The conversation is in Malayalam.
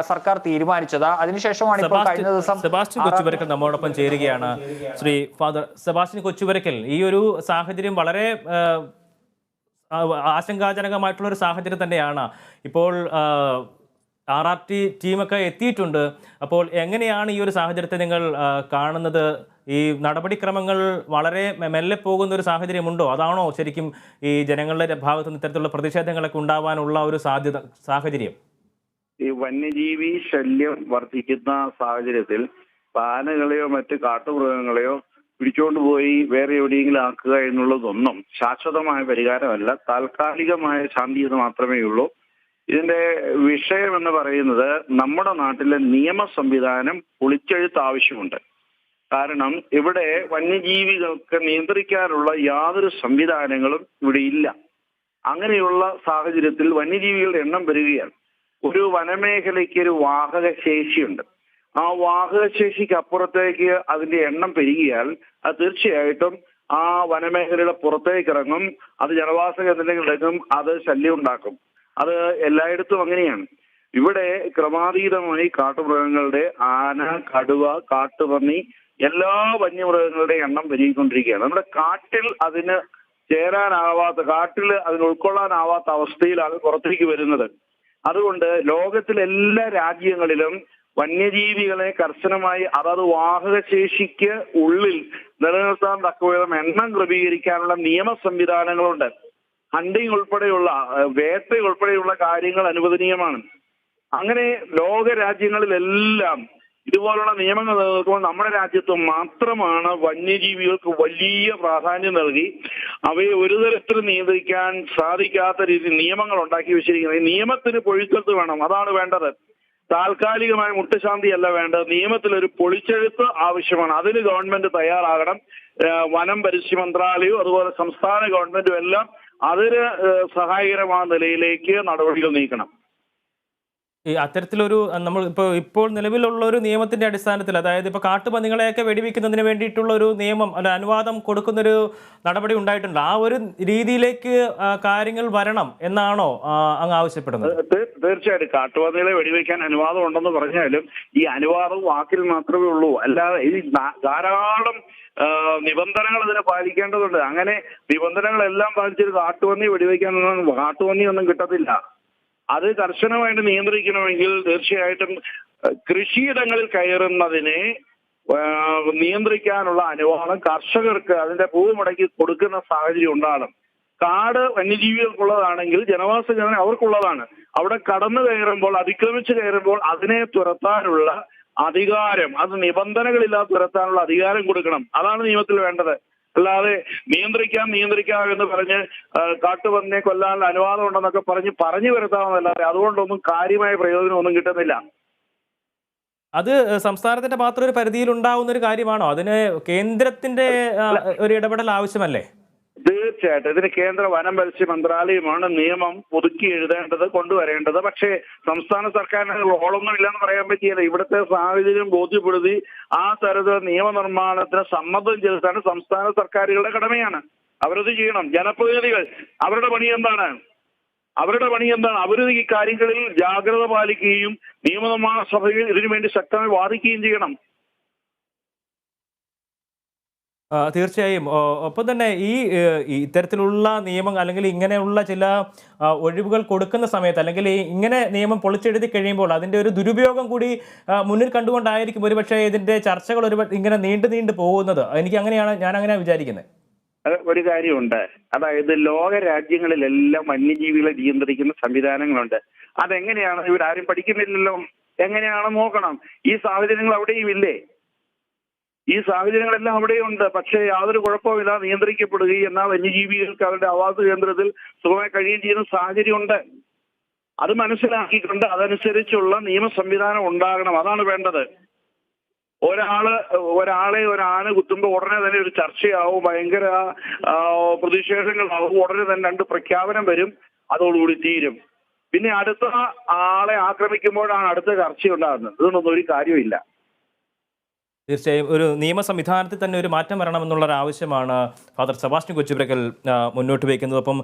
സർക്കാർ തീരുമാനിച്ചത്. അതിനുശേഷമാണ് ഇപ്പോൾ കഴിഞ്ഞ ദിവസം സെബാസ്റ്റ്യൻ കൊച്ചുപുരക്കൽ നമ്മോടൊപ്പം ചേരുകയാണ്. ശ്രീ ഫാദർ സെബാസ്റ്റ്യൻ കൊച്ചുപുരക്കൽ, ഈ ഒരു സാഹചര്യം വളരെ ആശങ്കാജനകമായിട്ടുള്ള ഒരു സാഹചര്യം തന്നെയാണ്. ഇപ്പോൾ RRT ടീമൊക്കെ എത്തിയിട്ടുണ്ട്. അപ്പോൾ എങ്ങനെയാണ് ഈ ഒരു സാഹചര്യത്തെ നിങ്ങൾ കാണുന്നത്? ഈ നടപടിക്രമങ്ങൾ വളരെ മെല്ലെ പോകുന്ന ഒരു സാഹചര്യമുണ്ടോ? അതാണോ ശരിക്കും ഈ ജനങ്ങളുടെ ഭാഗത്ത് നിന്ന് ഇത്തരത്തിലുള്ള പ്രതിഷേധങ്ങളൊക്കെ ഉണ്ടാവാനുള്ള ഒരു സാഹചര്യം? ഈ വന്യജീവി ശല്യം വർദ്ധിക്കുന്ന സാഹചര്യത്തിൽ ആനകളെയോ മറ്റ് കാട്ടുമൃഗങ്ങളെയോ പിടിച്ചുകൊണ്ട് പോയി വേറെ എവിടെയെങ്കിലും ആക്കുക എന്നുള്ളതൊന്നും ശാശ്വതമായ പരിഹാരമല്ല, താൽക്കാലികമായ ശാന്തി എന്ന് മാത്രമേ ഉള്ളൂ. ഇതിന്റെ വിഷയം എന്ന് പറയുന്നത് നമ്മുടെ നാട്ടിലെ നിയമ സംവിധാനം പൊളിച്ചെഴുത്ത് ആവശ്യമുണ്ട്. കാരണം ഇവിടെ വന്യജീവികൾക്ക് നിയന്ത്രിക്കാനുള്ള യാതൊരു സംവിധാനങ്ങളും ഇവിടെ ഇല്ല. അങ്ങനെയുള്ള സാഹചര്യത്തിൽ വന്യജീവികളുടെ എണ്ണം വരികയാണ്. ഒരു വനമേഖലയ്ക്ക് ഒരു വാഹക ശേഷിയുണ്ട്. ആ വാഹക ശേഷിക്ക് അപ്പുറത്തേക്ക് അതിന്റെ എണ്ണം പെരുകിയാൽ അത് തീർച്ചയായിട്ടും ആ വനമേഖലയുടെ പുറത്തേക്ക് ഇറങ്ങും, അത് ജനവാസ കേന്ദ്രങ്ങളിലേക്കും അത് ശല്യം ഉണ്ടാക്കും. അത് എല്ലായിടത്തും അങ്ങനെയാണ്. ഇവിടെ ക്രമാതീതമായി കാട്ടുമൃഗങ്ങളുടെ ആന, കടുവ, കാട്ടുപന്നി എല്ലാ വന്യമൃഗങ്ങളുടെ എണ്ണം പെരുകിക്കൊണ്ടിരിക്കുകയാണ്. നമ്മുടെ കാട്ടിൽ അതിന് ചേരാനാവാത്ത, കാട്ടിൽ അതിന് ഉൾക്കൊള്ളാനാവാത്ത അവസ്ഥയിലാണ് പുറത്തേക്ക് വരുന്നത്. അതുകൊണ്ട് ലോകത്തിലെ എല്ലാ രാജ്യങ്ങളിലും വന്യജീവികളെ കർശനമായി അതത് വാഹക ശേഷിക്ക് ഉള്ളിൽ നിലനിർത്താൻ തക്കവിധം എണ്ണം ക്രമീകരിക്കാനുള്ള നിയമ സംവിധാനങ്ങളുണ്ട്. ഹണ്ടിങ് ഉൾപ്പെടെയുള്ള, വേട്ട ഉൾപ്പെടെയുള്ള കാര്യങ്ങൾ അനുവദനീയമാണ്. അങ്ങനെ ലോക രാജ്യങ്ങളിലെല്ലാം ഇതുപോലുള്ള നിയമങ്ങൾ നിലനിൽക്കുമ്പോൾ നമ്മുടെ രാജ്യത്ത് മാത്രമാണ് വന്യജീവികൾക്ക് വലിയ പ്രാധാന്യം നൽകി അവയെ ഒരു തരത്തിലും നിയന്ത്രിക്കാൻ സാധിക്കാത്ത രീതിയിൽ നിയമങ്ങൾ ഉണ്ടാക്കി വെച്ചിരിക്കുന്നത്. ഈ നിയമത്തിന് പൊഴിച്ചെഴുത്ത് വേണം, അതാണ് വേണ്ടത്. താൽക്കാലികമായ മുട്ടുശാന്തിയല്ല വേണ്ടത്. നിയമത്തിലൊരു പൊളിച്ചെഴുത്ത് ആവശ്യമാണ്. അതിന് ഗവൺമെന്റ് തയ്യാറാകണം. വനം പരിസ്ഥിതി മന്ത്രാലയവും അതുപോലെ സംസ്ഥാന ഗവൺമെന്റും എല്ലാം അതിന് സഹായകരമായ നിലയിലേക്ക് നടപടികൾ നീക്കണം. ഈ അത്തരത്തിലൊരു നമ്മൾ ഇപ്പോൾ നിലവിലുള്ള ഒരു നിയമത്തിന്റെ അടിസ്ഥാനത്തിൽ, അതായത് ഇപ്പോൾ കാട്ടുപന്നികളെയൊക്കെ വെടിവെക്കുന്നതിന് വേണ്ടിയിട്ടുള്ള ഒരു നിയമം അല്ല, അനുവാദം കൊടുക്കുന്നൊരു നടപടി ഉണ്ടായിട്ടുണ്ട്. ആ ഒരു രീതിയിലേക്ക് കാര്യങ്ങൾ വരണം എന്നാണോ അങ്ങ് ആവശ്യപ്പെടുന്നത്? തീർച്ചയായിട്ടും കാട്ടുപന്നികളെ വെടിവെക്കാൻ അനുവാദം ഉണ്ടെന്ന് പറഞ്ഞാലും ഈ അനുവാദം വാക്കിൽ മാത്രമേ ഉള്ളൂ. അല്ലാതെ ഈ ധാരാളം നിബന്ധനകൾ ഇതിനെ പാലിക്കേണ്ടതുണ്ട്. അങ്ങനെ നിബന്ധനകളെല്ലാം പാലിച്ചൊരു കാട്ടുപന്നി വെടിവെക്കാൻ കാട്ടുപന്നി ഒന്നും കിട്ടത്തില്ല. അത് കർശനമായിട്ട് നിയന്ത്രിക്കണമെങ്കിൽ തീർച്ചയായിട്ടും കൃഷിയിടങ്ങളിൽ കയറുന്നതിനെ നിയന്ത്രിക്കാനുള്ള അനുവാദം കർഷകർക്ക് അതിന്റെ ഭൂമി മുടക്കി കൊടുക്കുന്ന സാഹചര്യം ഉണ്ടാകണം. കാട് വന്യജീവികൾക്കുള്ളതാണെങ്കിൽ ജനവാസ കേന്ദ്രം അവർക്കുള്ളതാണ്. അവിടെ കടന്നു കയറുമ്പോൾ, അതിക്രമിച്ച് കയറുമ്പോൾ അതിനെ തുരത്താനുള്ള അധികാരം, അത് നിബന്ധനകളില്ലാതെ തുരത്താനുള്ള അധികാരം കൊടുക്കണം. അതാണ് നിയമത്തിൽ വേണ്ടത്. അല്ലാതെ നിയന്ത്രിക്കാം എന്ന് പറഞ്ഞ് കാട്ടുപന്നിയെ കൊല്ലാനുള്ള അനുവാദം ഉണ്ടെന്നൊക്കെ പറഞ്ഞു വരുത്താമെന്നല്ലാതെ അതുകൊണ്ടൊന്നും കാര്യമായ പ്രയോജനമൊന്നും കിട്ടുന്നില്ല. അത് സംസ്ഥാനത്തിന്റെ മാത്രം ഒരു പരിധിയിൽ ഉണ്ടാവുന്ന ഒരു കാര്യമാണോ? അതിന് കേന്ദ്രത്തിന്റെ ഒരു ഇടപെടൽ ആവശ്യമല്ലേ? തീർച്ചയായിട്ടും ഇതിന് കേന്ദ്ര വനം പരിസ്ഥിതി മന്ത്രാലയമാണ് നിയമം പുതുക്കി എഴുതേണ്ടത്, കൊണ്ടുവരേണ്ടത്. പക്ഷേ സംസ്ഥാന സർക്കാരിന് റോളൊന്നും ഇല്ലെന്ന് പറയാൻ പറ്റിയില്ല. ഇവിടുത്തെ സാഹചര്യം ബോധ്യപ്പെടുത്തി ആ തരത്തിൽ നിയമനിർമ്മാണത്തിന് സമ്മതം ചെലുത്താൻ സംസ്ഥാന സർക്കാരുകളുടെ കടമയാണ്. അവരത് ചെയ്യണം. ജനപ്രതിനിധികൾ അവരുടെ പണി എന്താണ്? അവർ ഈ കാര്യങ്ങളിൽ ജാഗ്രത പാലിക്കുകയും നിയമനിർമ്മാണ സഭയിൽ ഇതിനുവേണ്ടി ശക്തമായി വാദിക്കുകയും ചെയ്യണം. തീർച്ചയായും. ഒപ്പം തന്നെ ഈ ഇത്തരത്തിലുള്ള നിയമം അല്ലെങ്കിൽ ഇങ്ങനെയുള്ള ചില ഒഴിവുകൾ കൊടുക്കുന്ന സമയത്ത്, അല്ലെങ്കിൽ ഇങ്ങനെ നിയമം പൊളിച്ചെഴുതി കഴിയുമ്പോൾ അതിൻ്റെ ഒരു ദുരുപയോഗം കൂടി മുന്നിൽ കണ്ടുകൊണ്ടായിരിക്കും ഒരുപക്ഷെ ഇതിൻ്റെ ചർച്ചകൾ ഇങ്ങനെ നീണ്ടു പോകുന്നത്. ഞാൻ അങ്ങനെ വിചാരിക്കുന്നത്. ഒരു കാര്യമുണ്ട്, അതായത് ലോക രാജ്യങ്ങളിലെല്ലാം വന്യജീവികളെ നിയന്ത്രിക്കുന്ന സംവിധാനങ്ങളുണ്ട്. അതെങ്ങനെയാണ് ഇവരാരും പഠിക്കുന്നില്ലല്ലോ. എങ്ങനെയാണ് നോക്കണം. ഈ സാഹചര്യങ്ങൾ അവിടെയും ഇല്ലേ? ഈ സാഹചര്യങ്ങളെല്ലാം അവിടെയുണ്ട്. പക്ഷേ യാതൊരു കുഴപ്പമില്ല, നിയന്ത്രിക്കപ്പെടുകയും എന്നാൽ വന്യജീവികൾക്ക് അവരുടെ ആവാസ കേന്ദ്രത്തിൽ സുഖമായി കഴിയുകയും ചെയ്യുന്ന സാഹചര്യമുണ്ട്. അത് മനസ്സിലാക്കിക്കൊണ്ട് അതനുസരിച്ചുള്ള നിയമ സംവിധാനം ഉണ്ടാകണം. അതാണ് വേണ്ടത്. ഒരു ആന കുത്തുമ്പോൾ ഉടനെ തന്നെ ഒരു ചർച്ചയാവും, ഭയങ്കര പ്രതിഷേധങ്ങളാവും, ഉടനെ തന്നെ 2 പ്രഖ്യാപനം വരും, അതോടുകൂടി തീരും. പിന്നെ അടുത്ത ആളെ ആക്രമിക്കുമ്പോഴാണ് അടുത്ത ചർച്ചയുണ്ടാകുന്നത്. ഇതൊന്നും ഒരു കാര്യമില്ല. തീർച്ചയായും ഒരു നിയമ സംവിധാനത്തിൽ തന്നെ ഒരു മാറ്റം വരണമെന്നുള്ളൊരു ആവശ്യമാണ് ഫാദർ സെബാസ്റ്റ്യൻ കൊച്ചുപുരക്കൽ മുന്നോട്ട് വയ്ക്കുന്നത്. അപ്പം